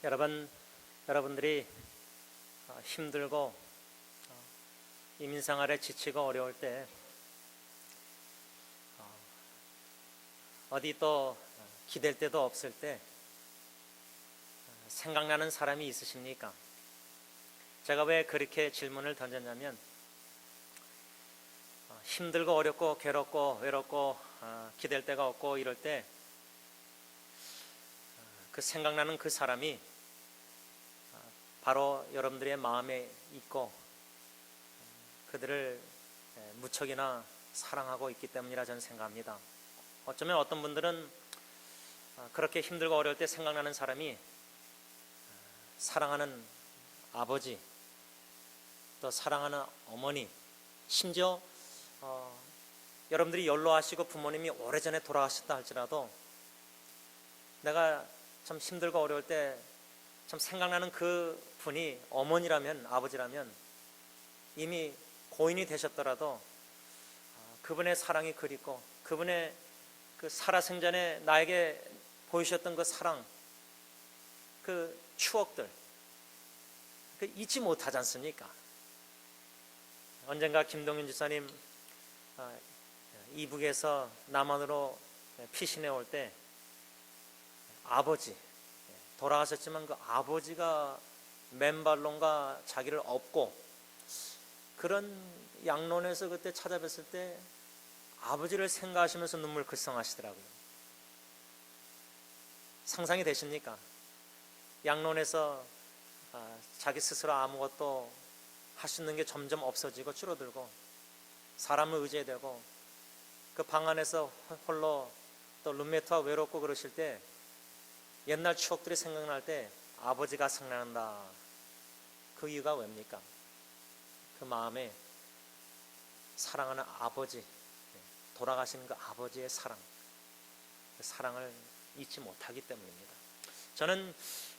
여러분들이 힘들고 이민생활에 지치고 어려울 때 어디 또 기댈 데도 없을 때 생각나는 사람이 있으십니까? 제가 왜 그렇게 질문을 던졌냐면 힘들고 어렵고 괴롭고 외롭고 기댈 데가 없고 이럴 때 그 생각나는 그 사람이 바로 여러분들의 마음에 있고 그들을 무척이나 사랑하고 있기 때문이라 저는 생각합니다. 어쩌면 어떤 분들은 그렇게 힘들고 어려울 때 생각나는 사람이 사랑하는 아버지, 또 사랑하는 어머니, 심지어 여러분들이 연로하시고 부모님이 오래전에 돌아가셨다 할지라도 내가 참 힘들고 어려울 때 참 생각나는 그 분이 어머니라면, 아버지라면 이미 고인이 되셨더라도 그분의 사랑이 그립고 그분의 그 살아생전에 나에게 보이셨던 그 사랑, 그 추억들 잊지 못하지 않습니까? 언젠가 김동윤 지사님 이북에서 남한으로 피신해 올 때 아버지, 돌아가셨지만 그 아버지가 맨발론과 자기를 업고 그런 양론에서 그때 찾아뵀을 때 아버지를 생각하시면서 눈물 글썽하시더라고요. 상상이 되십니까? 양론에서 자기 스스로 아무것도 할 수 있는 게 점점 없어지고 줄어들고 사람을 의지되고 그 방 안에서 홀로 또 룸메이트와 외롭고 그러실 때 옛날 추억들이 생각날 때 아버지가 생각난다. 그 이유가 왜입니까? 그 마음에 사랑하는 아버지, 돌아가신 그 아버지의 사랑, 그 사랑을 잊지 못하기 때문입니다. 저는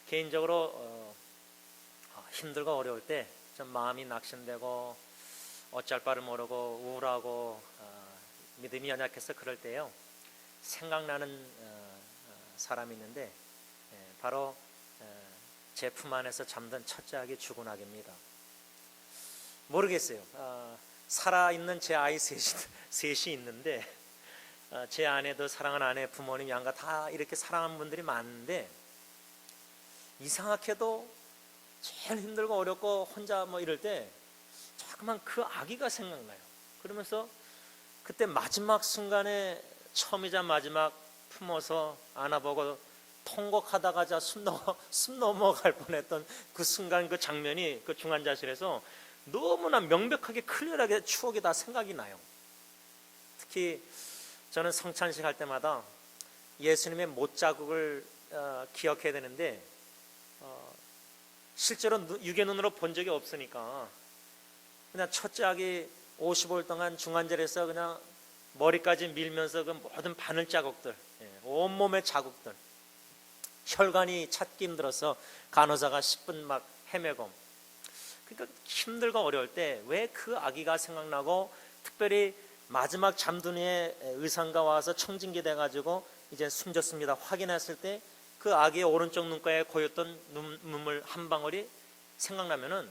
개인적으로 힘들고 어려울 때 좀 마음이 낙심되고 어쩔 바를 모르고 우울하고 믿음이 연약해서 그럴 때요 생각나는 사람이 있는데 바로 제 품 안에서 잠든 첫째 아기 주군아기입니다. 모르겠어요. 살아있는 제 아이 셋이 있는데 제 아내도 사랑하는 아내, 부모님, 양가 다 이렇게 사랑하는 분들이 많은데 이상하게도 제일 힘들고 어렵고 혼자 뭐 이럴 때 자꾸만 그 아기가 생각나요. 그러면서 그때 마지막 순간에 처음이자 마지막 품어서 안아보고 통곡하다가 숨 넘어갈 뻔했던 그 순간 그 장면이 그 중환자실에서 너무나 명백하게 클리어하게 추억이 다 생각이 나요. 특히 저는 성찬식 할 때마다 예수님의 못자국을 기억해야 되는데 실제로 육의 눈으로 본 적이 없으니까 그냥 첫째 아기 55일 동안 중환자실에서 그냥 머리까지 밀면서 그 모든 바늘 자국들, 온몸의 자국들, 혈관이 찾기 힘들어서 간호사가 10분 막 헤매고, 그러니까 힘들고 어려울 때 왜 그 아기가 생각나고 특별히 마지막 잠드니에 의상가 와서 청진기 돼가지고 이제 숨졌습니다 확인했을 때 그 아기의 오른쪽 눈가에 고였던 눈물 한 방울이 생각나면은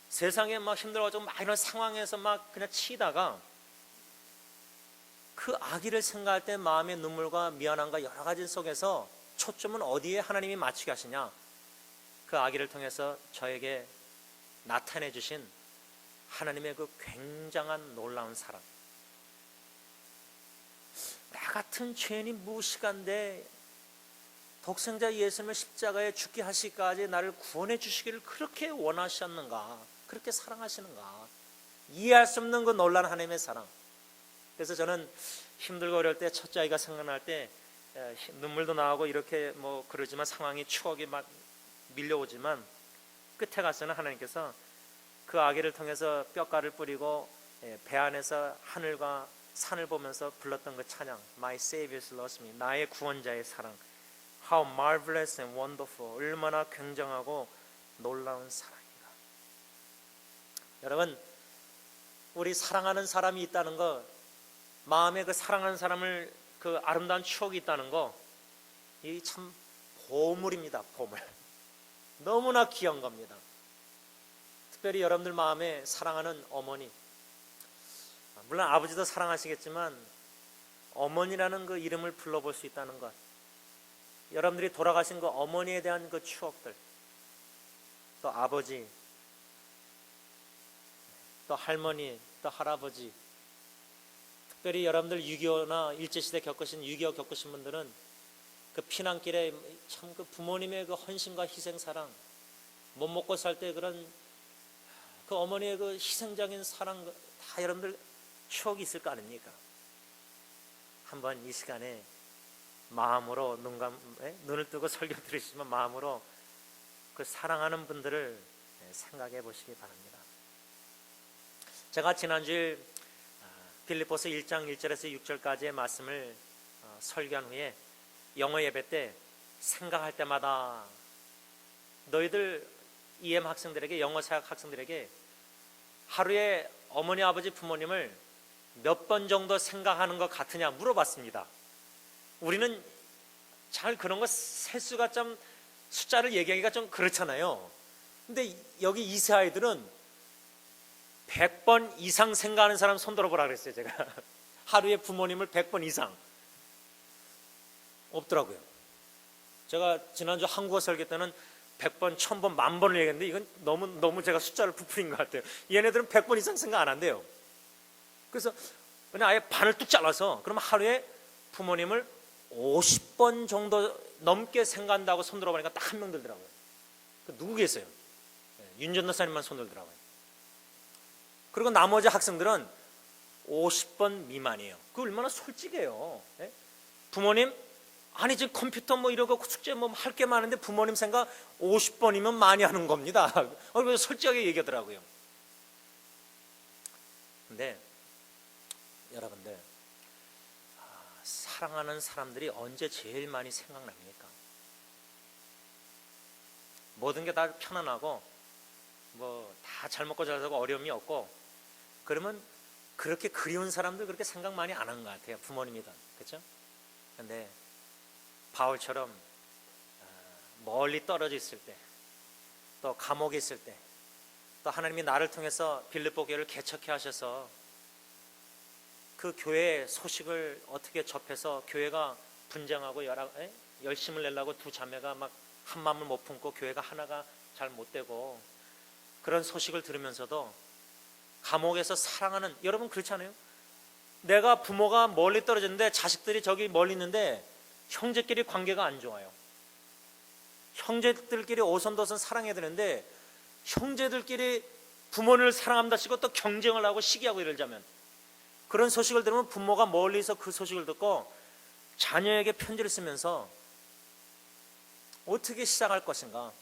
세상에 막 힘들어가지고 막 이런 상황에서 막 그냥 치다가 그 아기를 생각할 때 마음의 눈물과 미안함과 여러 가지 속에서 초점은 어디에 하나님이 맞추게 하시냐? 그 아기를 통해서 저에게 나타내 주신 하나님의 그 굉장한 놀라운 사랑. 나 같은 죄인이 무식한데 독생자 예수님을 십자가에 죽게 하시기까지 나를 구원해 주시기를 그렇게 원하셨는가? 그렇게 사랑하시는가? 이해할 수 없는 그 놀라운 하나님의 사랑. 그래서 저는 힘들고 어려울 때 첫째 아이가 생각날 때 눈물도 나오고 이렇게 뭐 그러지만 상황이 추억이 막 밀려오지만 끝에 가서는 하나님께서 그 아기를 통해서 뼈가를 뿌리고 배 안에서 하늘과 산을 보면서 불렀던 그 찬양 My Savior loves me, 나의 구원자의 사랑, How marvelous and wonderful, 얼마나 굉장하고 놀라운 사랑인가. 여러분, 우리 사랑하는 사람이 있다는 거, 마음에 그 사랑하는 사람을 그 아름다운 추억이 있다는 거, 이 참 보물입니다. 보물. 너무나 귀한 겁니다. 특별히 여러분들 마음에 사랑하는 어머니, 물론 아버지도 사랑하시겠지만 어머니라는 그 이름을 불러볼 수 있다는 것, 여러분들이 돌아가신 그 어머니에 대한 그 추억들, 또 아버지, 또 할머니, 또 할아버지, 특별히 여러분들 6.25나 일제시대 겪으신 6.25 겪으신 분들은 그 피난길에 참 그 부모님의 그 헌신과 희생 사랑, 못 먹고 살 때 그런 그 어머니의 그 희생적인 사랑, 다 여러분들 추억이 있을 거 아닙니까? 한번 이 시간에 마음으로 눈을 뜨고 설교 들으시면 마음으로 그 사랑하는 분들을 생각해 보시기 바랍니다. 제가 지난주일 빌립보서 1장 1절에서 6절까지의 말씀을 설교한 후에 영어 예배 때 생각할 때마다 너희들 EM 학생들에게, 영어 사역 학생들에게 하루에 어머니, 아버지, 부모님을 몇 번 정도 생각하는 것 같으냐 물어봤습니다. 우리는 잘 그런 거 세수가 좀, 숫자를 얘기하기가 좀 그렇잖아요. 근데 여기 이세 아이들은 100번 이상 생각하는 사람 손 들어보라 그랬어요. 제가 하루에 부모님을 100번 이상. 없더라고요. 제가 지난주 한국어 설교 때는 100번, 1000번, 10,000번을 얘기했는데 이건 너무 제가 숫자를 부풀린 것 같아요. 얘네들은 100번 이상 생각 안 한대요. 그래서 그냥 아예 반을 뚝 잘라서 그러면 하루에 부모님을 50번 정도 넘게 생각한다고 손 들어보니까 딱 한 명 들더라고요. 누구 계세요? 윤 전도사님만 손 들더라고요. 그리고 나머지 학생들은 50번 미만이에요. 그거 얼마나 솔직해요. 부모님, 아니 지금 컴퓨터 뭐 이러고 숙제 뭐 할 게 많은데 부모님 생각 50번이면 많이 하는 겁니다. 그래서 솔직하게 얘기하더라고요. 근데 여러분들, 사랑하는 사람들이 언제 제일 많이 생각납니까? 모든 게 다 편안하고 뭐 다 잘 먹고 잘 살고 어려움이 없고 그러면 그렇게 그리운 사람들 그렇게 생각 많이 안 하는 것 같아요. 부모님이든. 그렇죠? 근데 바울처럼 멀리 떨어져 있을 때, 또 감옥에 있을 때, 또 하나님이 나를 통해서 빌립보 교회를 개척해 하셔서 그 교회의 소식을 어떻게 접해서 교회가 분쟁하고 열심을 내려고 두 자매가 막 한 마음을 못 품고 교회가 하나가 잘 못 되고 그런 소식을 들으면서도 감옥에서 사랑하는, 여러분 그렇지 않아요? 내가 부모가 멀리 떨어졌는데 자식들이 저기 멀리 있는데 형제끼리 관계가 안 좋아요. 형제들끼리 오손도손 사랑해야 되는데 형제들끼리 부모를 사랑한다 치고 또 경쟁을 하고 시기하고 이러자면, 그런 소식을 들으면 부모가 멀리서 그 소식을 듣고 자녀에게 편지를 쓰면서 어떻게 시작할 것인가.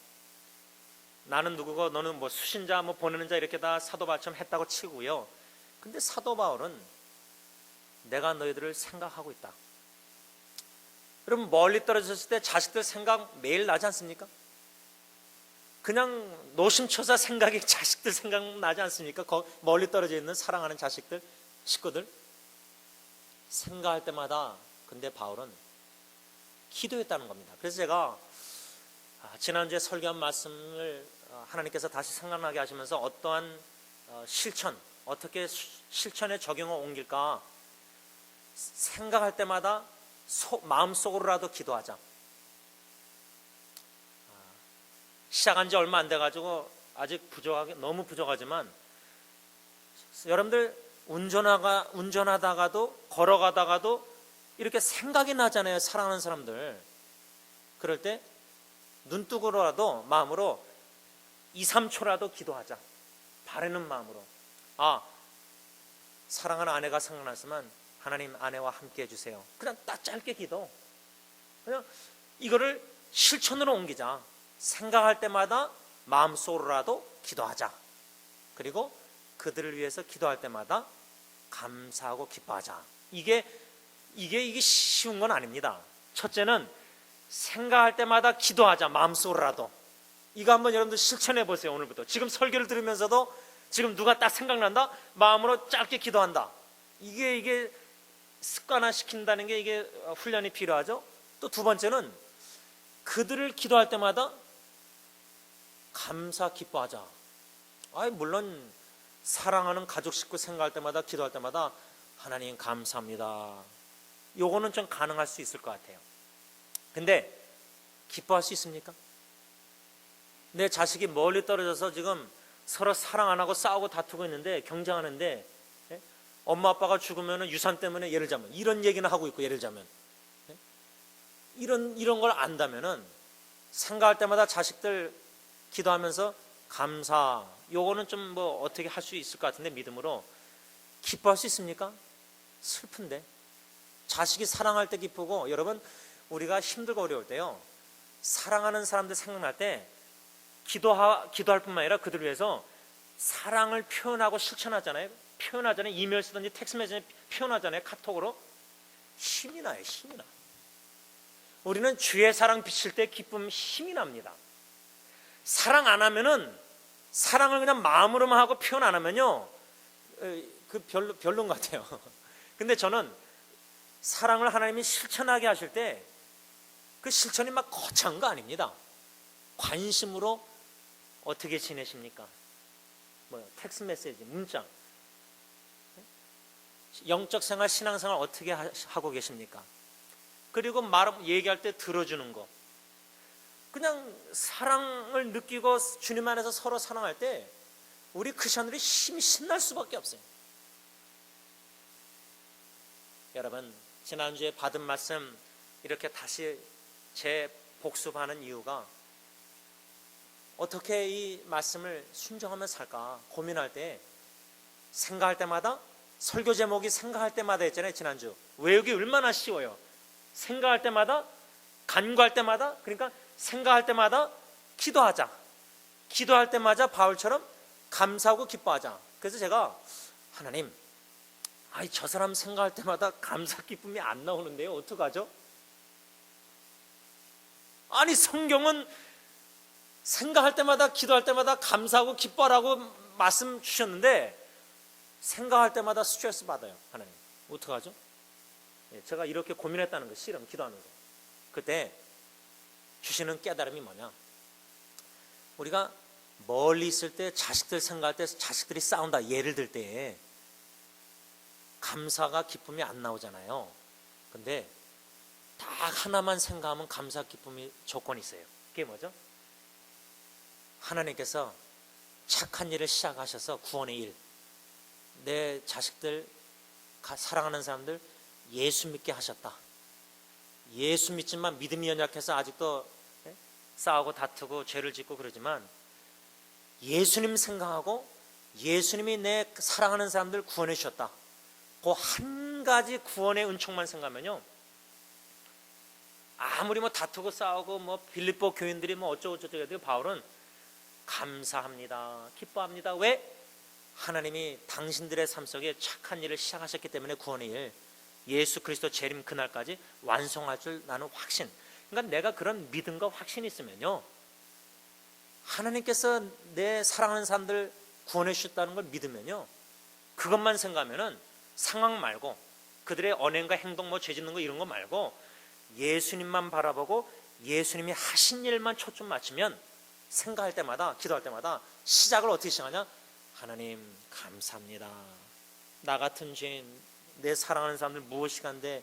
나는 누구고 너는 뭐 수신자 뭐 보내는 자 이렇게 다 사도 바울처럼 했다고 치고요. 근데 사도 바울은 내가 너희들을 생각하고 있다. 여러분 멀리 떨어졌을 때 자식들 생각 매일 나지 않습니까? 그냥 노심초사 생각이 자식들 생각 나지 않습니까? 멀리 떨어져 있는 사랑하는 자식들, 식구들 생각할 때마다 근데 바울은 기도했다는 겁니다. 그래서 제가 지난주에 설교한 말씀을 하나님께서 다시 생각나게 하시면서 어떠한 실천, 어떻게 실천에 적용을 옮길까 생각할 때마다 마음속으로라도 기도하자. 시작한 지 얼마 안 돼가지고 아직 너무 부족하지만 여러분들 운전하다가도 걸어가다가도 이렇게 생각이 나잖아요. 사랑하는 사람들. 그럴 때 눈뜨고라도 마음으로 2, 3초라도 기도하자. 바라는 마음으로. 사랑하는 아내가 생각났으면 하나님 아내와 함께 해주세요. 그냥 딱 짧게 기도. 그냥 이거를 실천으로 옮기자. 생각할 때마다 마음속으로라도 기도하자. 그리고 그들을 위해서 기도할 때마다 감사하고 기뻐하자. 이게 쉬운 건 아닙니다. 첫째는 생각할 때마다 기도하자. 마음속으로라도. 이거 한번 여러분들 실천해 보세요. 오늘부터. 지금 설교를 들으면서도 지금 누가 딱 생각난다? 마음으로 짧게 기도한다. 이게 습관화 시킨다는 게 이게 훈련이 필요하죠. 또 두 번째는 그들을 기도할 때마다 감사 기뻐하자. 물론 사랑하는 가족 식구 생각할 때마다 기도할 때마다 하나님 감사합니다. 요거는 좀 가능할 수 있을 것 같아요. 근데 기뻐할 수 있습니까? 내 자식이 멀리 떨어져서 지금 서로 사랑 안 하고 싸우고 다투고 있는데, 경쟁하는데, 엄마 아빠가 죽으면 유산 때문에, 예를 들자면 이런 얘기는 하고 있고, 예를 들자면 이런 걸 안다면은 생각할 때마다 자식들 기도하면서 감사, 요거는 좀 뭐 어떻게 할 수 있을 것 같은데, 믿음으로 기뻐할 수 있습니까? 슬픈데. 자식이 사랑할 때 기쁘고, 여러분 우리가 힘들고 어려울 때요, 사랑하는 사람들 생각날 때 기도할 뿐만 아니라 그들을 위해서 사랑을 표현하고 실천하잖아요. 표현하잖아요. 이메일 쓰든지 텍스트 메시지 표현하잖아요. 카톡으로. 힘이 나요. 힘이 나. 우리는 주의 사랑 비칠 때 기쁨 힘이 납니다. 사랑 안 하면은, 사랑을 그냥 마음으로만 하고 표현 안 하면요, 그 별론 것 같아요. 근데 저는 사랑을 하나님이 실천하게 하실 때 그 실천이 막 거창한 거 아닙니다. 관심으로 어떻게 지내십니까? 텍스트 메시지, 문자, 영적 생활, 신앙생활 어떻게 하고 계십니까? 그리고 얘기할 때 들어주는 거. 그냥 사랑을 느끼고 주님 안에서 서로 사랑할 때 우리 크리스천들이 힘이 신날 수밖에 없어요. 여러분, 지난주에 받은 말씀 이렇게 다시 재복습하는 이유가, 어떻게 이 말씀을 순종하며 살까 고민할 때, 생각할 때마다, 설교 제목이 생각할 때마다 했잖아요. 지난주 외우기 얼마나 쉬워요. 생각할 때마다, 간구할 때마다. 그러니까 생각할 때마다 기도하자. 기도할 때마다 바울처럼 감사하고 기뻐하자. 그래서 제가, 하나님, 저 사람 생각할 때마다 감사 기쁨이 안 나오는데요, 어떡하죠? 성경은 생각할 때마다, 기도할 때마다 감사하고 기뻐하라고 말씀 주셨는데, 생각할 때마다 스트레스 받아요. 하나님, 어떡하죠? 제가 이렇게 고민했다는 거, 실험 기도하면서. 그때 주시는 깨달음이 뭐냐, 우리가 멀리 있을 때, 자식들 생각할 때, 자식들이 싸운다 예를 들 때 감사가 기쁨이 안 나오잖아요. 근데 딱 하나만 생각하면 감사 기쁨이 조건이 있어요. 그게 뭐죠? 하나님께서 착한 일을 시작하셔서 구원의 일, 내 자식들, 사랑하는 사람들 예수 믿게 하셨다. 예수 믿지만 믿음이 연약해서 아직도 싸우고 다투고 죄를 짓고 그러지만, 예수님 생각하고 예수님이 내 사랑하는 사람들 구원해 주셨다. 그 한 가지 구원의 은총만 생각하면요, 아무리 다투고 싸우고 빌립보 교인들이 어쩌고 저쩌고 해도 바울은 감사합니다, 기뻐합니다. 왜? 하나님이 당신들의 삶 속에 착한 일을 시작하셨기 때문에 구원의 일, 예수 그리스도 재림 그날까지 완성할 줄 나는 확신. 그러니까 내가 그런 믿음과 확신이 있으면요, 하나님께서 내 사랑하는 사람들 구원해 주셨다는 걸 믿으면요, 그것만 생각하면은 상황 말고, 그들의 언행과 행동, 죄 짓는 거 이런 거 말고, 예수님만 바라보고 예수님이 하신 일만 초점 맞추면, 생각할 때마다, 기도할 때마다 시작을 어떻게 시작하냐? 하나님 감사합니다. 나 같은 죄인, 내 사랑하는 사람들 무엇이간데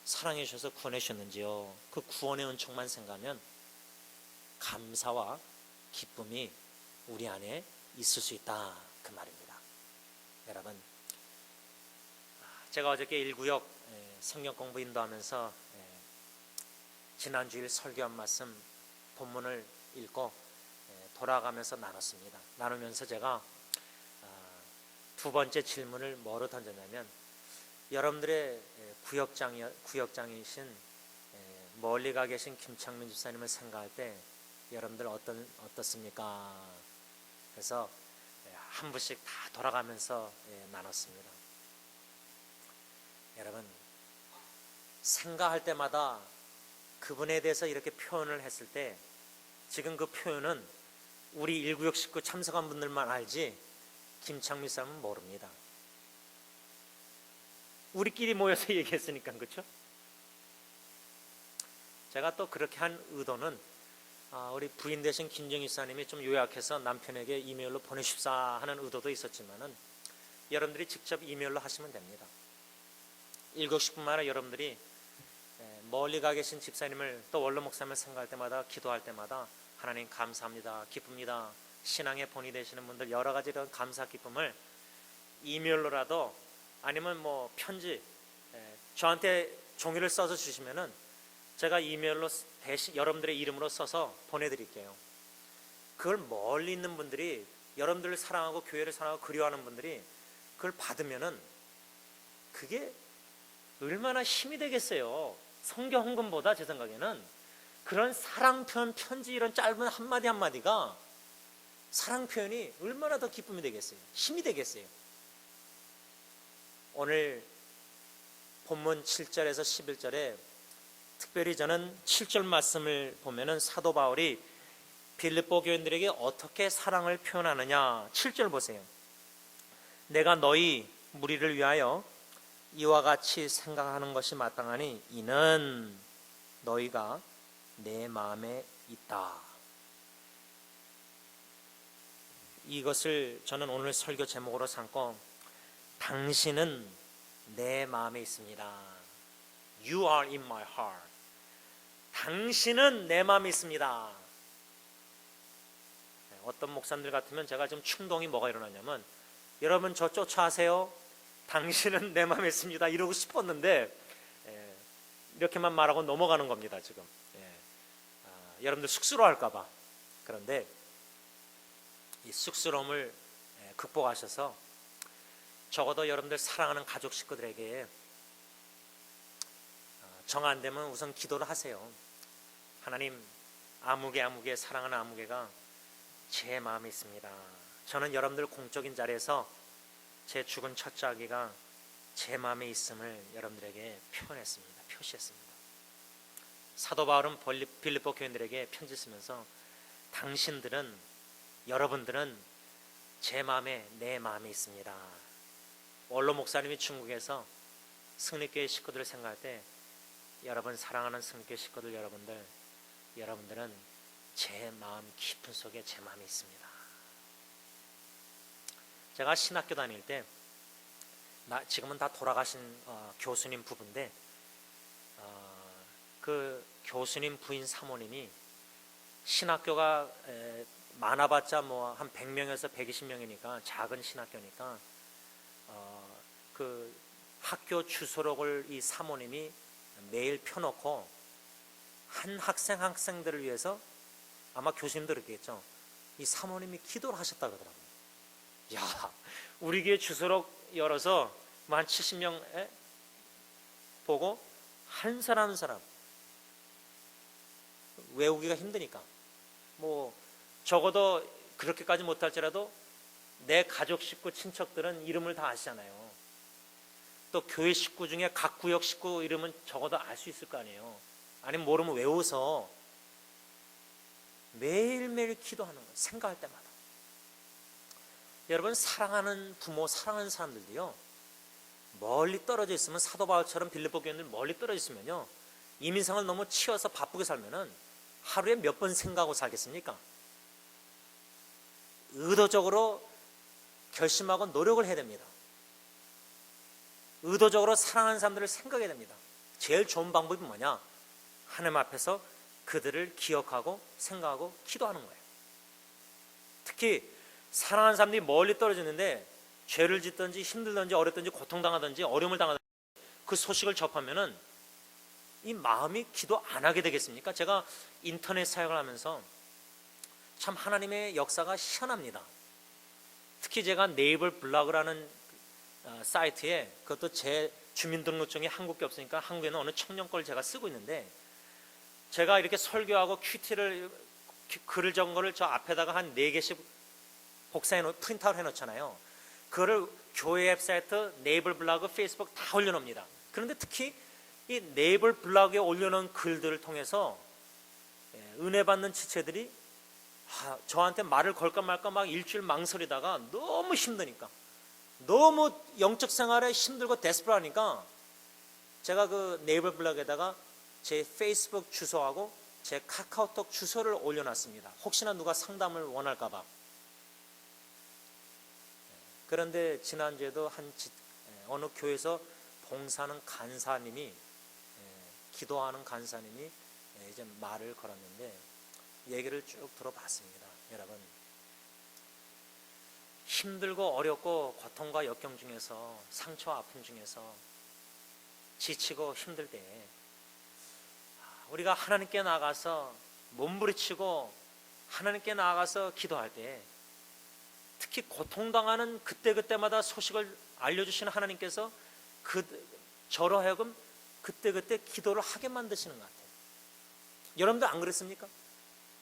사랑해 주셔서 구원해 주셨는지요. 그 구원의 은총만 생각하면 감사와 기쁨이 우리 안에 있을 수 있다, 그 말입니다. 여러분, 제가 어저께 1구역 성경 공부 인도하면서 지난주일 설교한 말씀 본문을 읽고 돌아가면서 나눴습니다. 나누면서 제가 두 번째 질문을 뭐로 던졌냐면, 여러분들의 구역장이신 멀리 가 계신 김창민 집사님을 생각할 때 여러분들 어떻습니까? 그래서 한 분씩 다 돌아가면서 나눴습니다. 여러분, 생각할 때마다 그분에 대해서 이렇게 표현을 했을 때, 지금 그 표현은 우리 1구역 식구 참석한 분들만 알지 김창민 사람은 모릅니다. 우리끼리 모여서 얘기했으니까, 그렇죠? 제가 또 그렇게 한 의도는 우리 부인 되신 김정희 사님이 좀 요약해서 남편에게 이메일로 보내십사 하는 의도도 있었지만은 여러분들이 직접 이메일로 하시면 됩니다. 일곱 식구마다 여러분들이 멀리 가 계신 집사님을 또 원로 목사님을 생각할 때마다 기도할 때마다 하나님 감사합니다, 기쁩니다, 신앙의 본이 되시는 분들 여러 가지 이런 감사 기쁨을 이메일로라도 아니면 뭐 편지 저한테 종이를 써서 주시면은 제가 이메일로 대신 여러분들의 이름으로 써서 보내드릴게요. 그걸 멀리 있는 분들이 여러분들을 사랑하고 교회를 사랑하고 그리워하는 분들이 그걸 받으면은 그게 얼마나 힘이 되겠어요. 성경 헌금보다 제 생각에는 그런 사랑 표현 편지 이런 짧은 한마디 한마디가 사랑 표현이 얼마나 더 기쁨이 되겠어요. 힘이 되겠어요. 오늘 본문 7절에서 11절에 특별히 저는 7절 말씀을 보면은 사도 바울이 빌립보 교인들에게 어떻게 사랑을 표현하느냐. 7절 보세요. 내가 너희 무리를 위하여 이와 같이 생각하는 것이 마땅하니 이는 너희가 내 마음에 있다. 이것을 저는 오늘 설교 제목으로 삼고 당신은 내 마음에 있습니다. You are in my heart. 당신은 내 마음에 있습니다. 어떤 목사님들 같으면 제가 좀 충동이 뭐가 일어나냐면 여러분 저 쫓아하세요. 당신은 내 마음에 있습니다. 이러고 싶었는데 이렇게만 말하고 넘어가는 겁니다. 지금 여러분들 쑥스러워할까봐. 그런데 이 쑥스러움을 극복하셔서 적어도 여러분들 사랑하는 가족 식구들에게 정 안 되면 우선 기도를 하세요. 하나님, 아무개 사랑하는 아무개가 제 마음에 있습니다. 저는 여러분들 공적인 자리에서 제 죽은 첫째 아기가 제 마음에 있음을 여러분들에게 표현했습니다. 표시했습니다. 사도 바울은 빌립보 교인들에게 편지 쓰면서 당신들은, 여러분들은 제 마음에, 내 마음에 있습니다. 원로 목사님이 중국에서 승리교회 식구들을 생각할 때 여러분 사랑하는 승리교회 식구들 여러분들은 제 마음 깊은 속에 제 마음이 있습니다. 제가 신학교 다닐 때 지금은 다 돌아가신 교수님 부부인데 그 교수님 부인 사모님이 신학교가 많아봤자 뭐 한 100명에서 120명이니까 작은 신학교니까 그 학교 주소록을 이 사모님이 매일 펴놓고 한 학생들을 위해서 아마 교수님도 그랬겠죠. 이 사모님이 기도를 하셨다 그러더라고요. 야, 우리 교회 주소록 열어서 뭐 한 70명 보고 한 사람 한 사람 외우기가 힘드니까 뭐 적어도 그렇게까지 못할지라도 내 가족 식구 친척들은 이름을 다 아시잖아요. 또 교회 식구 중에 각 구역 식구 이름은 적어도 알 수 있을 거 아니에요. 아니면 모르면 외워서 매일매일 기도하는 거예요. 생각할 때마다. 여러분 사랑하는 부모, 사랑하는 사람들도요 멀리 떨어져 있으면 사도 바울처럼 빌립보 교인들 멀리 떨어져 있으면요 이민생활 너무 치여서 바쁘게 살면은 하루에 몇 번 생각하고 살겠습니까? 의도적으로 결심하고 노력을 해야 됩니다. 의도적으로 사랑하는 사람들을 생각해야 됩니다. 제일 좋은 방법이 뭐냐? 하나님 앞에서 그들을 기억하고 생각하고 기도하는 거예요. 특히 사랑하는 사람들이 멀리 떨어지는데 죄를 짓든지 힘들든지 어렵든지 고통당하든지 어려움을 당하든지 그 소식을 접하면은 이 마음이 기도 안 하게 되겠습니까? 제가 인터넷 사역을 하면서 참 하나님의 역사가 희한합니다. 특히 제가 네이버 블로그라는 사이트에 그것도 제 주민등록증이 한국에 없으니까 한국에는 어느 청년 걸 제가 쓰고 있는데 제가 이렇게 설교하고 큐티를 글을 적은 거를 저 앞에다가 한 4개씩 프린트아웃 해놓잖아요. 그거를 교회 웹사이트, 네이버 블로그, 페이스북 다 올려놓습니다. 그런데 특히 이 네이버 블로그에 올려놓은 글들을 통해서 은혜 받는 지체들이 저한테 말을 걸까 말까 막 일주일 망설이다가 너무 힘드니까 너무 영적 생활에 힘들고 데스퍼하니까 제가 그 네이버 블로그에다가 제 페이스북 주소하고 제 카카오톡 주소를 올려놨습니다. 혹시나 누가 상담을 원할까봐. 그런데 지난주에도 어느 교회에서 봉사하는 간사님이, 기도하는 간사님이 이제 말을 걸었는데 얘기를 쭉 들어봤습니다. 여러분, 힘들고 어렵고 고통과 역경 중에서, 상처와 아픔 중에서 지치고 힘들 때 우리가 하나님께 나가서 몸부리치고 하나님께 나가서 기도할 때, 특히 고통당하는 그때그때마다 소식을 알려주시는 하나님께서 저로 하여금 그때그때 기도를 하게 만드시는 것 같아요. 여러분들 안 그렇습니까?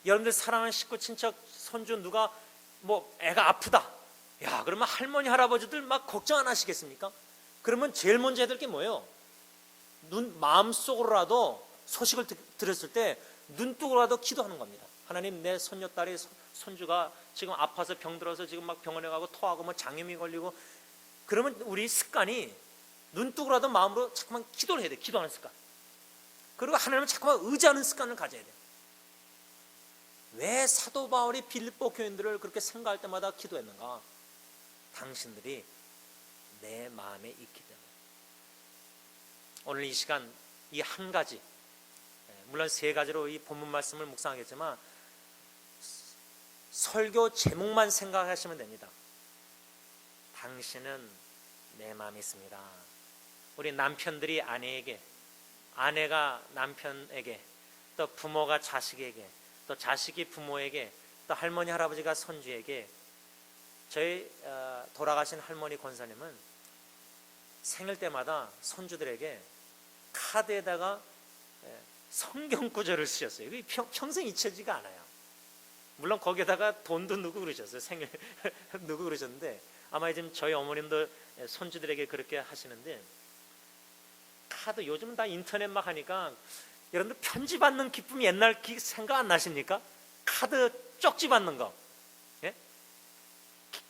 여러분들 사랑하는 식구, 친척, 손주 누가 애가 아프다, 야 그러면 할머니 할아버지들 막 걱정 안 하시겠습니까? 그러면 제일 먼저 해야 될 게 뭐예요? 마음속으로라도 소식을 들었을 때 눈뜨고라도 기도하는 겁니다. 하나님, 내 손녀딸이 손주가 지금 아파서 병들어서 지금 막 병원에 가고 토하고 장염이 걸리고, 그러면 우리 습관이 눈뜨고라도 마음으로 자꾸만 기도를 해야 돼. 기도하는 습관. 그리고 하나님을 자꾸만 의지하는 습관을 가져야 돼. 왜 사도 바울이 빌립보 교인들을 그렇게 생각할 때마다 기도했는가? 당신들이 내 마음에 있기 때문에. 오늘 이 시간 이 한 가지, 물론 세 가지로 이 본문 말씀을 묵상하겠지만 설교 제목만 생각하시면 됩니다. 당신은 내 마음에 있습니다. 우리 남편들이 아내에게, 아내가 남편에게, 또 부모가 자식에게, 또 자식이 부모에게, 또 할머니 할아버지가 손주에게. 저희 돌아가신 할머니 권사님은 생일 때마다 손주들에게 카드에다가 성경 구절을 쓰셨어요. 이게 평생 잊혀지지가 않아요. 물론 거기에다가 돈도 넣고 그러셨어요. 생일 넣고 그러셨는데, 아마 지금 저희 어머님도 손주들에게 그렇게 하시는데, 카드 요즘은 다 인터넷 막 하니까 여러분들 편지 받는 기쁨이 옛날 생각 안 나십니까? 카드 쪽지 받는 거. 예?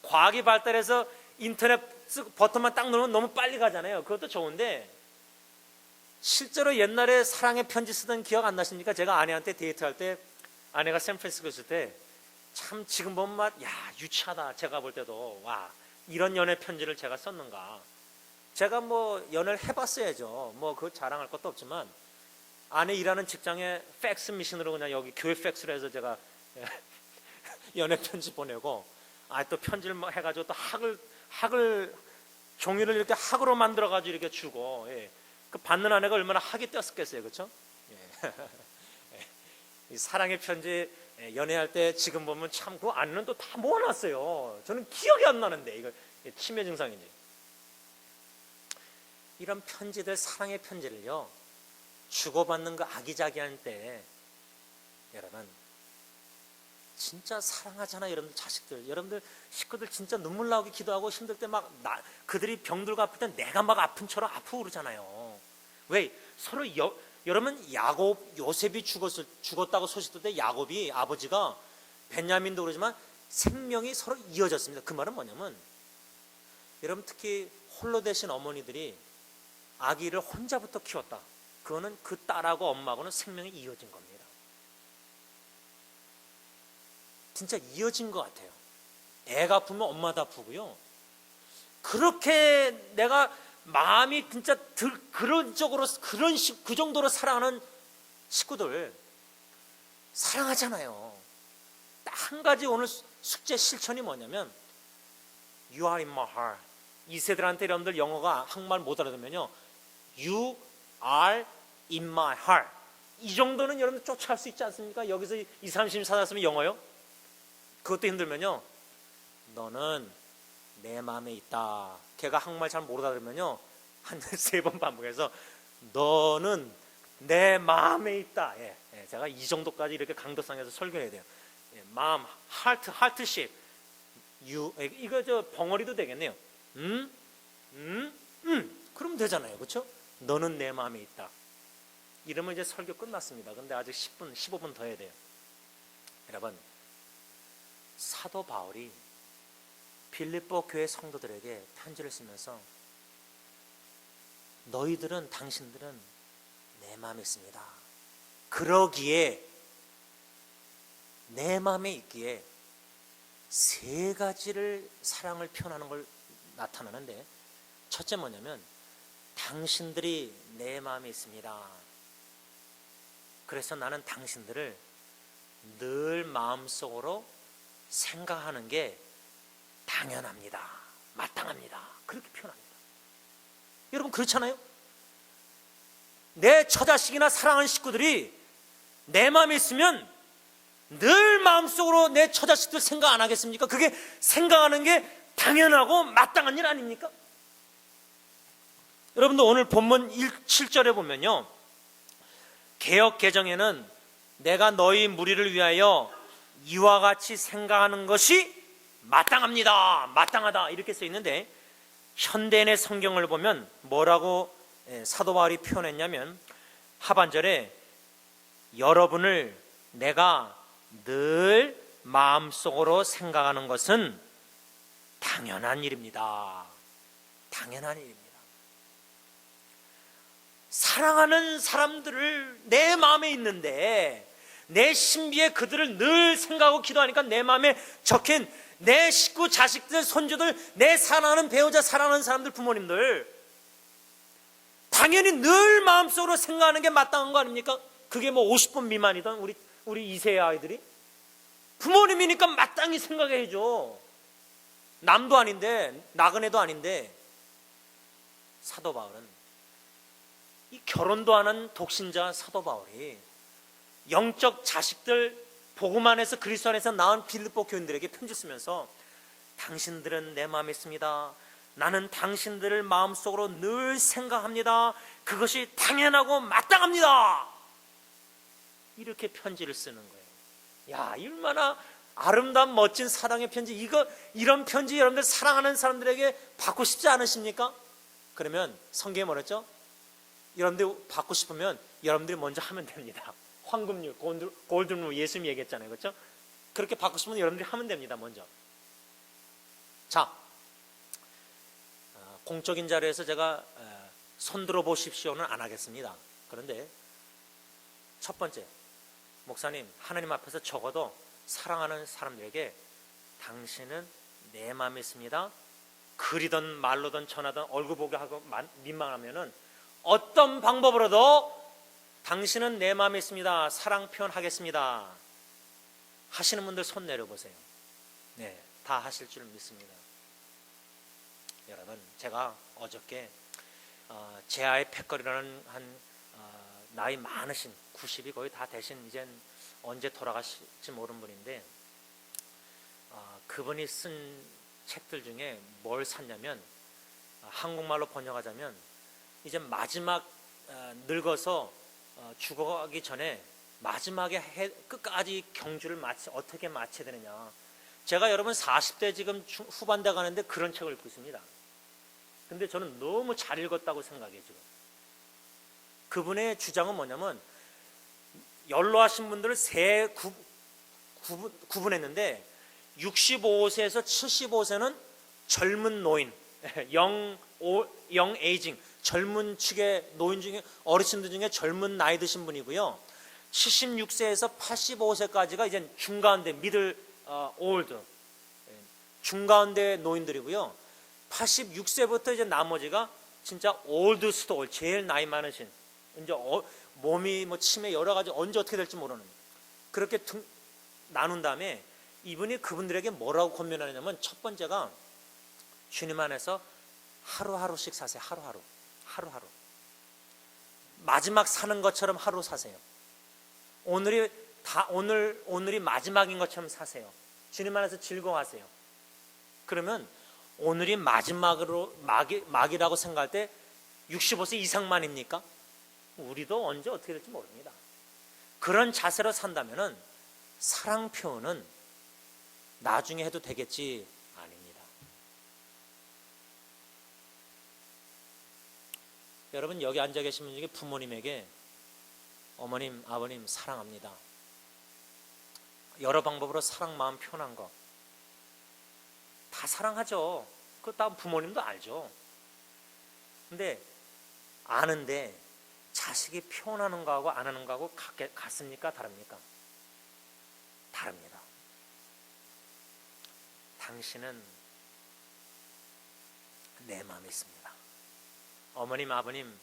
과학이 발달해서 인터넷 버튼만 딱 누르면 너무 빨리 가잖아요. 그것도 좋은데, 실제로 옛날에 사랑의 편지 쓰던 기억 안 나십니까? 제가 아내한테 데이트할 때, 아내가 샌프란시스코 있을 때 참 지금 보면 유치하다. 제가 볼 때도 와, 이런 연애 편지를 제가 썼는가. 제가 연애를 해봤어야죠. 그거 자랑할 것도 없지만, 아내 일하는 직장에 팩스 미신으로 그냥 여기 교회 팩스로 해서 제가 연애 편지 보내고, 또 편지를 해가지고 또 학을 종이를 이렇게 학으로 만들어가지고 이렇게 주고, 그 받는 아내가 얼마나 학이 뛰었겠어요, 그렇죠? 이 사랑의 편지 연애할 때 지금 보면 참 그 안에는 또 다 모아놨어요. 저는 기억이 안 나는데 이거 치매 증상인지. 이런 편지들, 사랑의 편지를요 주고받는 그 아기자기한 때, 여러분 진짜 사랑하잖아요. 여러분들 자식들, 여러분들 식구들 진짜 눈물 나오게 기도하고 힘들 때 그들이 병들고 아플 때 내가 막 아픈처럼 아프고 그러잖아요. 왜? 서로 여러분 요셉이 죽었다고 소식 들을 때 야곱이, 아버지가, 베냐민도 그러지만 생명이 서로 이어졌습니다. 그 말은 뭐냐면, 여러분 특히 홀로 되신 어머니들이 아기를 혼자부터 키웠다. 그거는 그 딸하고 엄마하고는 생명이 이어진 겁니다. 진짜 이어진 것 같아요. 애가 아프면 엄마도 아프고요. 그렇게 내가 마음이 진짜 그 정도로 사랑하는 식구들 사랑하잖아요. 딱 한 가지 오늘 숙제 실천이 뭐냐면, You are in my heart. 이 세대들한테 여러분들 영어가 한국말 못 알아들으면요, You are in my heart. 이 정도는 여러분들 쫓아갈 수 있지 않습니까? 여기서 20, 30년 살았으면 영어요? 그것도 힘들면요, 너는 내 마음에 있다. 걔가 한국말 잘 못 알아들으면요, 한 3번 반복해서 너는 내 마음에 있다. 제가 이 정도까지 이렇게 강도상에서 설교해야 돼요. 마음, 하트십. 이거 저 벙어리도 되겠네요. 그러면 되잖아요, 그렇죠? 너는 내 마음에 있다. 이러면 이제 설교 끝났습니다. 근데 아직 10분, 15분 더 해야 돼요. 여러분, 사도 바울이 빌립보 교회 성도들에게 편지를 쓰면서, 당신들은 내 마음에 있습니다. 그러기에 내 마음에 있기에 세 가지를 사랑을 표현하는 걸 나타나는데, 첫째 뭐냐면 당신들이 내 마음에 있습니다. 그래서 나는 당신들을 늘 마음속으로 생각하는 게 당연합니다. 마땅합니다. 그렇게 표현합니다. 여러분 그렇잖아요? 내 처자식이나 사랑하는 식구들이 내 마음에 있으면 늘 마음속으로 내 처자식들 생각 안 하겠습니까? 그게 생각하는 게 당연하고 마땅한 일 아닙니까? 여러분들 오늘 본문 7절에 보면요, 개역 개정에는 내가 너희 무리를 위하여 이와 같이 생각하는 것이 마땅합니다, 마땅하다 이렇게 써 있는데, 현대인의 성경을 보면 뭐라고 사도 바울이 표현했냐면, 하반절에 여러분을 내가 늘 마음속으로 생각하는 것은 당연한 일입니다. 당연한 일입니다. 사랑하는 사람들을 내 마음에 있는데 내 신비에 그들을 늘 생각하고 기도하니까 내 마음에 적힌 내 식구, 자식들, 손주들, 내 사랑하는 배우자, 사랑하는 사람들, 부모님들 당연히 늘 마음속으로 생각하는 게 마땅한 거 아닙니까? 그게 뭐 50번 미만이던 우리 2세 아이들이 부모님이니까 마땅히 생각해야죠. 남도 아닌데 나그네도 아닌데. 사도 바울은 이 결혼도 안 한 독신자 사도 바울이 영적 자식들 복음 안에서 그리스도 안에서 낳은 빌립보 교인들에게 편지 쓰면서 당신들은 내 마음에 있습니다. 나는 당신들을 마음속으로 늘 생각합니다. 그것이 당연하고 마땅합니다. 이렇게 편지를 쓰는 거예요. 야, 얼마나 아름다운 멋진 사랑의 편지. 이런 편지 여러분들 사랑하는 사람들에게 받고 싶지 않으십니까? 그러면 성경에 뭐랬죠? 여러분들 받고 싶으면 여러분들이 먼저 하면 됩니다. 황금률, 골든룰 예수님이 얘기했잖아요. 그렇죠? 그렇게 받고 싶으면 여러분들이 하면 됩니다. 먼저. 자, 공적인 자리에서 제가 손들어 보십시오는 안 하겠습니다. 그런데 첫 번째, 목사님, 하나님 앞에서 적어도 사랑하는 사람들에게 당신은 내 마음에 있습니다. 글이든 말로든 전화든 얼굴 보게 하고 민망하면은 어떤 방법으로도 당신은 내 마음에 있습니다. 사랑 표현하겠습니다. 하시는 분들 손 내려보세요. 네, 다 하실 줄 믿습니다. 여러분, 제가 어저께 제아의 팩거리라는 나이 많으신 90이 거의 다 되신, 이젠 언제 돌아가실지 모르는 분인데, 그분이 쓴 책들 중에 뭘 샀냐면, 한국말로 번역하자면 이제 마지막 늙어서 죽어가기 전에 마지막에 끝까지 경주를 어떻게 마쳐야 되느냐. 제가 여러분 40대 지금 후반대 가는데 그런 책을 읽고 있습니다. 근데 저는 너무 잘 읽었다고 생각해요. 지금 그분의 주장은 뭐냐면, 연로하신 분들을 세 구분했는데 65세에서 75세는 젊은 노인, 영 에이징, 젊은 측의 노인 중에, 어르신들 중에 젊은 나이 드신 분이고요. 76세에서 85세까지가 이제 중가운데 미들 올드, 중가운데 노인들이고요. 86세부터 이제 나머지가 진짜 올드 스토, 제일 나이 많으신, 이제 몸이 뭐 치매 여러 가지 언제 어떻게 될지 모르는, 그렇게 나눈 다음에 이분이 그분들에게 뭐라고 권면하냐면, 첫 번째가 주님 안에서 하루하루씩 사세요. 하루하루. 마지막 사는 것처럼 하루 사세요. 오늘이 마지막인 것처럼 사세요. 주님 안에서 즐거워하세요. 그러면 오늘이 막이라고 생각할 때 65세 이상만입니까? 우리도 언제 어떻게 될지 모릅니다. 그런 자세로 산다면은 사랑 표현은 나중에 해도 되겠지, 아닙니다. 여러분, 여기 앉아 계신 분 중에 부모님에게 어머님, 아버님 사랑합니다, 여러 방법으로 사랑 마음 표현한 거 다 사랑하죠. 그거 다 부모님도 알죠. 근데 아는데 자식이 표현하는 거하고 안 하는 거하고 같습니까? 다릅니까? 다릅니다. 당신은 내 마음에 있습니다. 어머님, 아버님,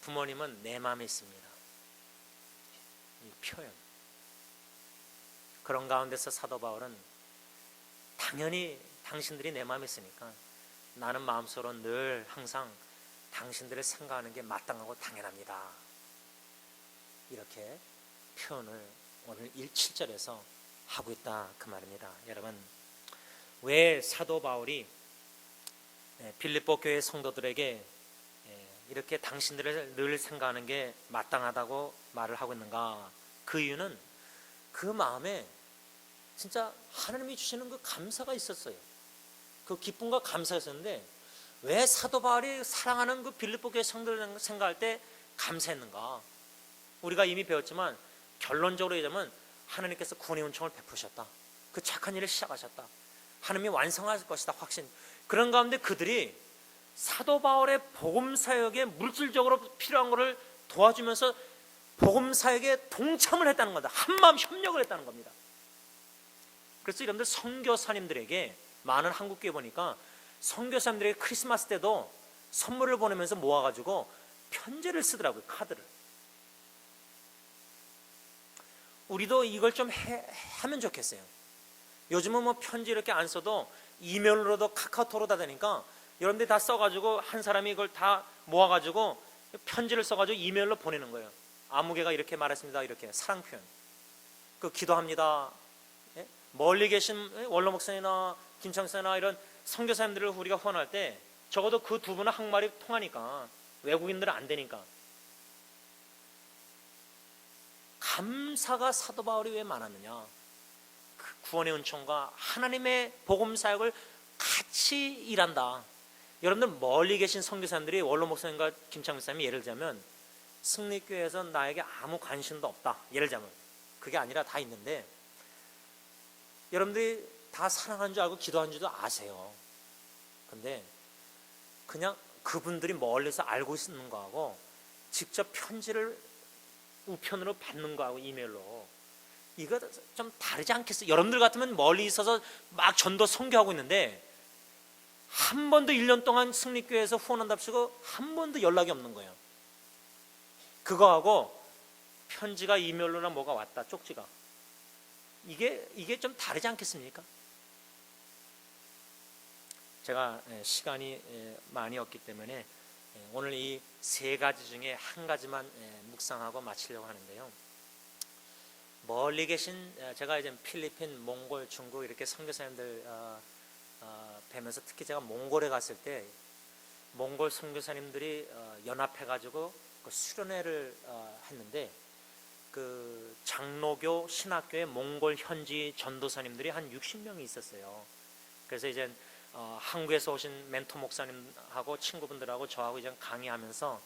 부모님은 내 마음에 있습니다. 이 표현. 그런 가운데서 사도 바울은 당연히 당신들이 내 마음에 있으니까 나는 마음속으로 늘 항상 당신들을 생각하는 게 마땅하고 당연합니다. 이렇게 표현을 오늘 7절에서 하고 있다 그 말입니다. 여러분, 왜 사도 바울이 빌립보 교회 성도들에게 이렇게 당신들을 늘 생각하는 게 마땅하다고 말을 하고 있는가? 그 이유는 그 마음에 진짜 하나님이 주시는 그 감사가 있었어요. 그 기쁨과 감사가 있었는데 왜 사도 바울이 사랑하는 그 빌립보 교회 성도들을 생각할 때 감사했는가? 우리가 이미 배웠지만 결론적으로 얘기하면 하나님께서 구원의 은총을 베푸셨다. 그 착한 일을 시작하셨다. 하나님이 완성할 것이다 확신. 그런 가운데 그들이 사도 바울의 복음 사역에 물질적으로 필요한 것을 도와주면서 복음 사역에 동참을 했다는 겁니다. 한마음 협력을 했다는 겁니다. 그래서 여러분들 선교사님들에게 많은 한국교회 보니까 선교사님들에게 크리스마스 때도 선물을 보내면서 모아가지고 편지를 쓰더라고요. 카드를. 우리도 이걸 좀 하면 좋겠어요. 요즘은 뭐 편지 이렇게 안 써도 이메일로도 카카오톡으로 다 되니까 여러분들이 다 써가지고 한 사람이 이걸 다 모아가지고 편지를 써가지고 이메일로 보내는 거예요. 아무개가 이렇게 말했습니다. 이렇게 사랑 표현. 그 기도합니다. 예? 멀리 계신 원로 목사님이나 김창사나 이런 선교사님들을 우리가 후원할 때 적어도 그 두 분은 한국말이 통하니까 외국인들은 안 되니까 감사가 사도 바울이 왜 많았느냐? 그 구원의 은총과 하나님의 복음 사역을 같이 일한다. 여러분들 멀리 계신 선교사님들이 원로 목사님과 김창민 목사님이 예를 들자면 승리교회에서 나에게 아무 관심도 없다. 예를 들자면 그게 아니라 다 있는데 여러분들이 다 사랑하는 줄 알고 기도하는 줄도 아세요. 근데 그냥 그분들이 멀리서 알고 있는 거하고 직접 편지를 우편으로 받는 거하고 이메일로 이거 좀 다르지 않겠어요? 여러분들 같으면 멀리 있어서 막 전도 선교하고 있는데 한 번도 1년 동안 승리교회에서 후원한답시고 한 번도 연락이 없는 거예요. 그거하고 편지가 이메일로나 뭐가 왔다 쪽지가 이게 좀 다르지 않겠습니까? 제가 시간이 많이 없기 때문에 오늘 이 세 가지 중에 한 가지만 묵상하고 마치려고 하는데요. 멀리 계신 제가 이제 필리핀, 몽골, 중국 이렇게 선교사님들 뵈면서 특히 제가 몽골에 갔을 때 몽골 선교사님들이 연합해가지고 그 수련회를 했는데 그 장로교 신학교의 몽골 현지 전도사님들이 한 60명이 있었어요. 그래서 이제 한국에서 오신 멘토 목사님하고 친구분들하고 저하고 이제 강의하면서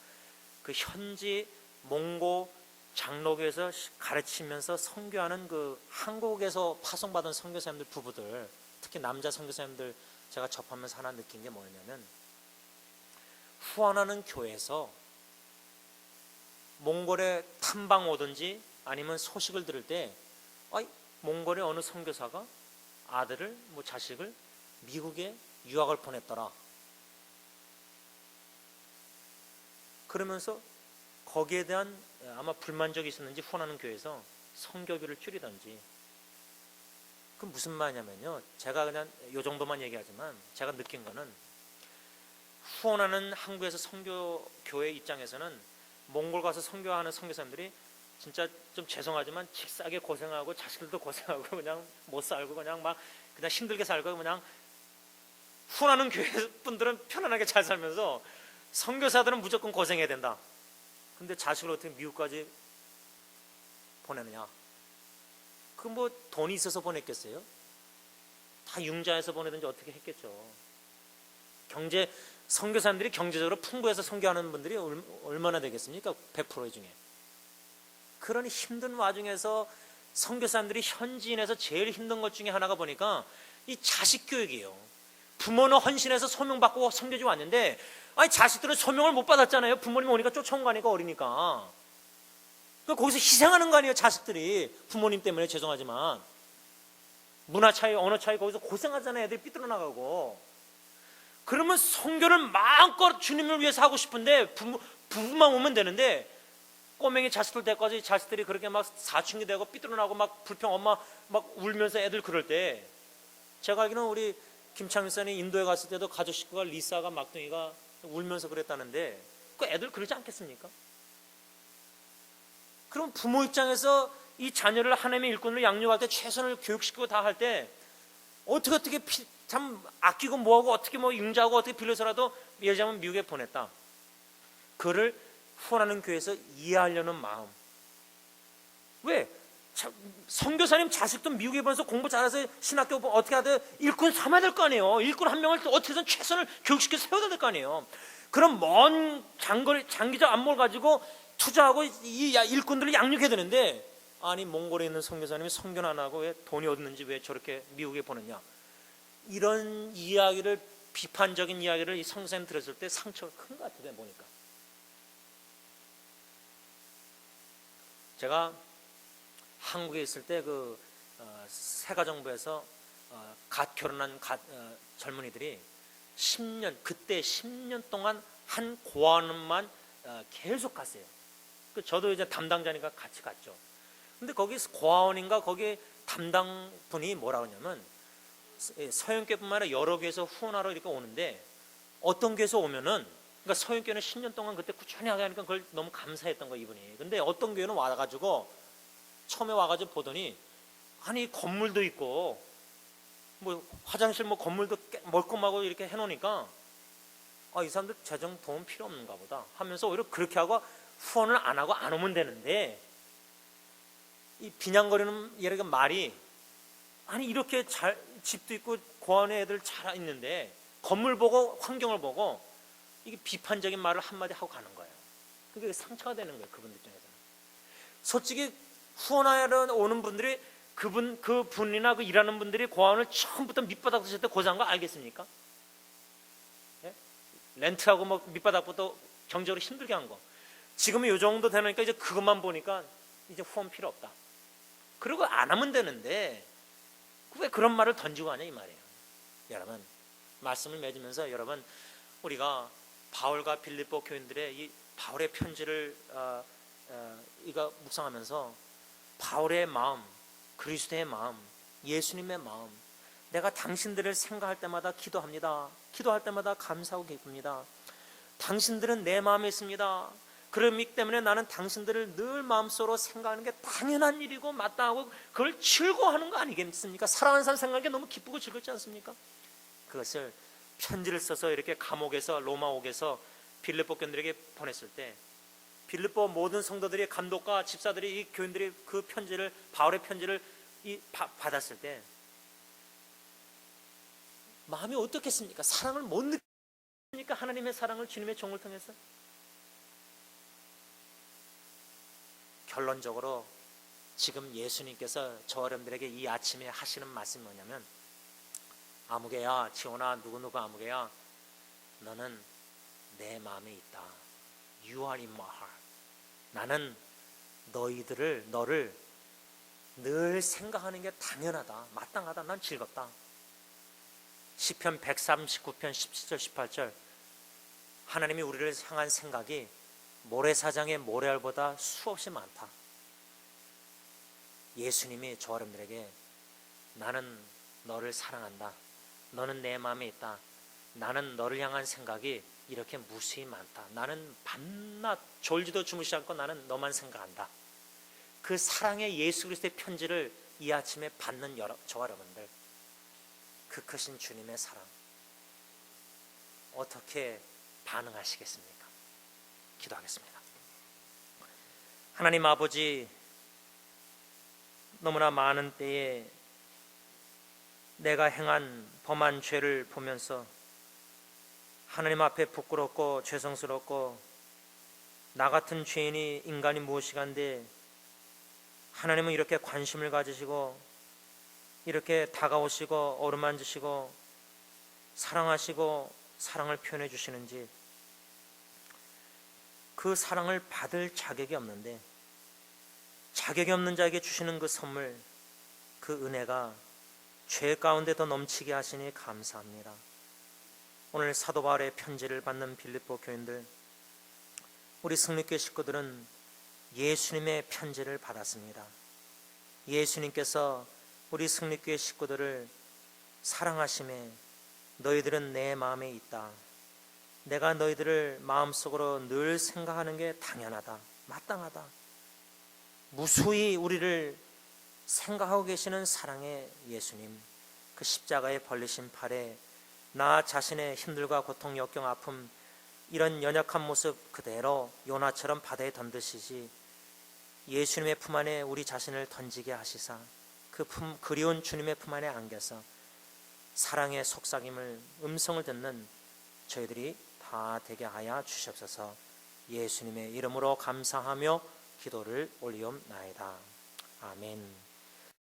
그 현지 몽고 장로교에서 가르치면서 선교하는 그 한국에서 파송받은 선교사님들 부부들, 특히 남자 선교사님들 제가 접하면서 하나 느낀 게 뭐냐면 후원하는 교회에서 몽골에 탐방 오든지 아니면 소식을 들을 때 몽골의 어느 선교사가 아들을 뭐 자식을 미국에 유학을 보냈더라. 그러면서 거기에 대한 아마 불만족이 있었는지 후원하는 교회에서 선교비를 줄이든지. 그 무슨 말이냐면요. 제가 그냥 요 정도만 얘기하지만 제가 느낀 거는 후원하는 한국에서 선교교회 입장에서는 몽골 가서 선교하는 선교사님들이 진짜 좀 죄송하지만 직사게 고생하고 자식들도 고생하고 그냥 못 살고 그냥 막 그냥 힘들게 살고 그냥 후원하는 교회 분들은 편안하게 잘 살면서 선교사들은 무조건 고생해야 된다. 근데 자식을 어떻게 미국까지 보내느냐? 그 뭐 돈이 있어서 보냈겠어요? 다 융자해서 보내든지 어떻게 했겠죠. 선교사님들이 경제적으로 풍부해서 선교하는 분들이 얼마나 되겠습니까? 100% 중에. 그런 힘든 와중에서 선교사님들이 현지인에서 제일 힘든 것 중에 하나가 보니까 이 자식 교육이에요. 부모는 헌신해서 소명받고 선교지 왔는데 아니 자식들은 소명을 못 받았잖아요. 부모님 오니까 쫓아온 거 아니까 어리니까. 그러니까 거기서 희생하는 거 아니에요. 자식들이 부모님 때문에. 죄송하지만 문화 차이, 언어 차이 거기서 고생하잖아요. 애들이 삐뚤어 나가고. 그러면 선교를 마음껏 주님을 위해서 하고 싶은데 부부만 오면 되는데 꼬맹이 자식들 때까지 자식들이 그렇게 막 사춘기 되고 삐뚤어 나고 막 불평, 엄마 막 울면서 애들 그럴 때, 제가 알기로는 우리 김창민 선생이 인도에 갔을 때도 가족 식구가 리사가 막둥이가 울면서 그랬다는데 그 애들 그러지 않겠습니까? 그럼 부모 입장에서 이 자녀를 하나님의 일꾼으로 양육할 때 최선을 교육시키고 다 할 때 어떻게 참 아끼고 뭐하고 어떻게 뭐 융자하고 어떻게 빌려서라도 예를 들자면 미국에 보냈다. 그를 후원하는 교회에서 이해하려는 마음. 왜? 선교사님 자식도 미국에 보내서 공부 잘해서 신학교 어떻게 하든 일꾼 삼아야 될 거 아니에요. 일꾼 한 명을 어떻게든 최선을 교육시켜 세워야 될 거 아니에요. 그럼 먼 장기적 안목을 가지고 투자하고 이 일꾼들을 양육해야 되는데, 아니 몽골에 있는 선교사님이 선교는 안 하고 왜 돈이 없는지 왜 저렇게 미국에 보냈냐, 이런 이야기를, 비판적인 이야기를 이 선교사님 들었을 때 상처가 큰 것 같아요. 보니까 제가 한국에 있을 때 그 새가정부에서 갓 결혼한 젊은이들이 10년, 그때 10년 동안 한 고아원만 계속 갔어요. 저도 이제 담당자니까 같이 갔죠. 근데 거기 고아원인가 거기 담당 분이 뭐라 그러냐면, 서영교회뿐만 아니라 여러 교회에서 후원하러 이렇게 오는데, 어떤 교회에서 오면은, 그러니까 서영교회는 10년 동안 그때 꾸준히 하게 하니까 그걸 너무 감사했던 거예요, 이분이. 근데 어떤 교회는 와가지고 처음에 와가지고 보더니, 아니 건물도 있고 뭐 화장실 뭐 건물도 멀끔하고 이렇게 해놓으니까 이 사람들 재정 도움 필요 없는가 보다 하면서 오히려 그렇게 하고 후원을 안 하고 안 오면 되는데, 이 비냥거리는 얘가 말이, 아니 이렇게 잘 집도 있고 고아원에 애들 잘 있는데 건물 보고 환경을 보고 이게 비판적인 말을 한마디 하고 가는 거예요. 그게 상처가 되는 거예요, 그분들 입장에서는. 솔직히 후원하러 오는 분들이 그분이나 그 일하는 분들이 고아원을 처음부터 밑바닥 드실 때 고생한 거 알겠습니까? 예? 렌트하고 뭐 밑바닥부터 경제적으로 힘들게 한 거. 지금은 이 정도 되니까 이제 그것만 보니까 이제 후원 필요 없다. 그리고 안 하면 되는데 왜 그런 말을 던지고 하냐 이 말이에요. 여러분, 말씀을 맺으면서 여러분, 우리가 바울과 빌립보 교인들의 이 바울의 편지를 이거 묵상하면서 바울의 마음, 그리스도의 마음, 예수님의 마음, 내가 당신들을 생각할 때마다 기도합니다. 기도할 때마다 감사하고 기쁩니다. 당신들은 내 마음에 있습니다. 그러기 때문에 나는 당신들을 늘 마음속으로 생각하는 게 당연한 일이고 마땅하고 그걸 즐거워하는 거 아니겠습니까? 사랑하는 사람 생각하는 게 너무 기쁘고 즐겁지 않습니까? 그것을 편지를 써서 이렇게 감옥에서, 로마옥에서 빌립보 교인들에게 보냈을 때, 빌립보 모든 성도들이, 감독과 집사들이, 이 교인들이 그 편지를, 바울의 편지를 받았을 때 마음이 어떻겠습니까? 사랑을 못 느낍니까? 하나님의 사랑을, 주님의 종을 통해서. 결론적으로 지금 예수님께서 저 여러분들에게 이 아침에 하시는 말씀이 뭐냐면, 아무개야, 지원아, 누구누구 아무개야, 너는 내 마음에 있다. You are in my heart. 나는 너를 늘 생각하는 게 당연하다, 마땅하다, 난 즐겁다. 시편 139편 17절 18절, 하나님이 우리를 향한 생각이 모래사장의 모래알보다 수없이 많다. 예수님이 저 여러분들에게 나는 너를 사랑한다, 너는 내 마음에 있다, 나는 너를 향한 생각이 이렇게 무수히 많다, 나는 밤낮 졸지도 주무시지 않고 나는 너만 생각한다. 그 사랑의 예수 그리스도의 편지를 이 아침에 받는 저와 여러분들, 그 크신 주님의 사랑 어떻게 반응하시겠습니까? 기도하겠습니다. 하나님 아버지, 너무나 많은 때에 내가 행한 범한 죄를 보면서 하나님 앞에 부끄럽고 죄송스럽고, 나 같은 죄인이 인간이 무엇이간데 하나님은 이렇게 관심을 가지시고 이렇게 다가오시고 어루만지시고 사랑하시고 사랑을 표현해 주시는지 그 사랑을 받을 자격이 없는데 자격이 없는 자에게 주시는 그 선물, 그 은혜가 죄 가운데 더 넘치게 하시니 감사합니다. 오늘 사도 바울의 편지를 받는 빌립보 교인들, 우리 승리교회 식구들은 예수님의 편지를 받았습니다. 예수님께서 우리 승리교회 식구들을 사랑하심에 너희들은 내 마음에 있다. 내가 너희들을 마음속으로 늘 생각하는 게 당연하다, 마땅하다. 무수히 우리를 생각하고 계시는 사랑의 예수님, 그 십자가에 벌리신 팔에 나 자신의 힘들과 고통, 역경, 아픔, 이런 연약한 모습 그대로 요나처럼 바다에 던지시지 예수님의 품 안에 우리 자신을 던지게 하시사 그 그리운 주님의 품 안에 안겨서 사랑의 속삭임을, 음성을 듣는 저희들이 다 되게 하여 주시옵소서. 예수님의 이름으로 감사하며 기도를 올리옵나이다. 아멘.